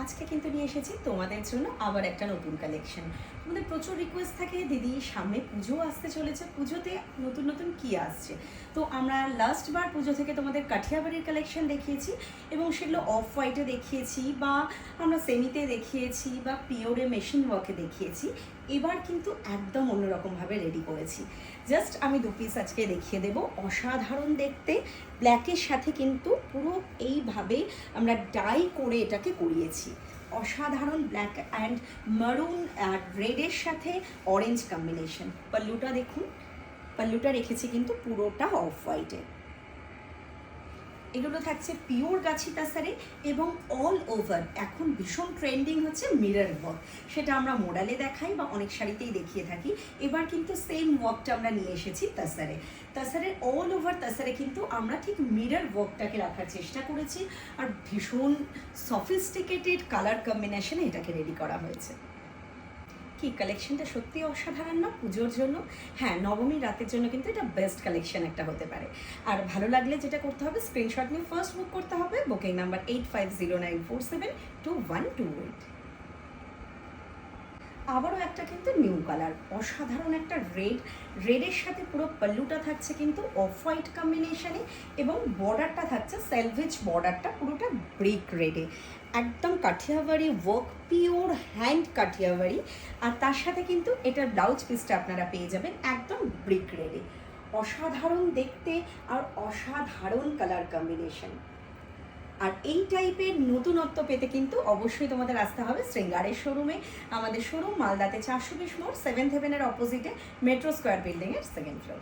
আজকে কিন্তু নিয়ে এসেছি তোমাদের জন্য আবার একটা নতুন কালেকশন। তোমাদের প্রচুর রিকোয়েস্ট থাকে, দিদি সামনে পুজো আসতে চলেছে, পুজোতে নতুন নতুন কি আসছে। তো আমরা লাস্ট বার পুজো থেকে তোমাদের কাঠিয়াবাড়ির কালেকশন দেখিয়েছি এবং সেগুলো অফ হোয়াইটে দেখিয়েছি, বা আমরা সেমিতে দেখিয়েছি, বা পিওরে মেশিন ওয়ার্কে দেখিয়েছি। এবার কিন্তু একদম অন্যরকমভাবে রেডি করেছি। জাস্ট আমি দু পিস আজকে দেখিয়ে দেবো, অসাধারণ দেখতে। ব্ল্যাকের সাথে কিন্তু পুরো এইভাবে আমরা ডাই করে এটাকে করিয়েছি। অসাধারণ ব্ল্যাক অ্যান্ড মারুন আর রেডের সাথে অরেঞ্জ কম্বিনেশন। পাল্লুটা দেখুন, পাল্লুটা রেখেছি কিন্তু পুরোটা অফ হোয়াইটে। এগুলো থাকছে পিওর গাছি তাসারে এবং অল ওভার এখন ভীষণ ট্রেন্ডিং হচ্ছে মিরর ওয়ার্ক। সেটা আমরা মোডালে দেখাই বা অনেক শাড়িতেই দেখিয়ে থাকি। এবার কিন্তু সেম ওয়ার্কটা আমরা নিয়ে এসেছি তাসারে। তাসারের অল ওভার তাসারে কিন্তু আমরা ঠিক মিরর ওয়ার্কটাকে রাখার চেষ্টা করেছি, আর ভীষণ সফিস্টিকেটেড কালার কম্বিনেশনে এটাকে রেডি করা হয়েছে। কি কালেকশনটা সত্যি অসাধারণ না পুজোর জন্য? হ্যাঁ, নবমীর রাতের জন্য কিন্তু এটা বেস্ট কালেকশন একটা হতে পারে। আর ভালো লাগলে যেটা করতে হবে, স্ক্রিনশট নিয়ে ফার্স্ট বুক করতে হবে। Booking number 8509472128। আবারও একটা কিন্তু নিউ কালার, অসাধারণ একটা রেডের সাথে পুরো পাল্লুটা থাকছে কিন্তু অফ হোয়াইট কম্বিনেশনে, এবং বর্ডারটা থাকছে সেলভেজ বর্ডারটা পুরোটা ব্রিক রেডে। একদম কাঠিয়াবাড়ি ওয়ার্ক, পিওর হ্যান্ড কাঠিয়াবাড়ি। আর তার সাথে কিন্তু এটার ব্লাউজ পিসটা আপনারা পেয়ে যাবেন একদম ব্রিক রেডে। অসাধারণ দেখতে আর অসাধারণ কালার কম্বিনেশন। আর এই টাইপের নতুনত্ব পেতে কিন্তু অবশ্যই তোমাদের আসতে হবে শৃঙ্গারের শোরুমে। আমাদের শোরুম মালদাতে 420 মোড়, 7th হেভেনের অপোজিটে, মেট্রো স্কোয়ার বিল্ডিংয়ের 2nd ফ্লোর।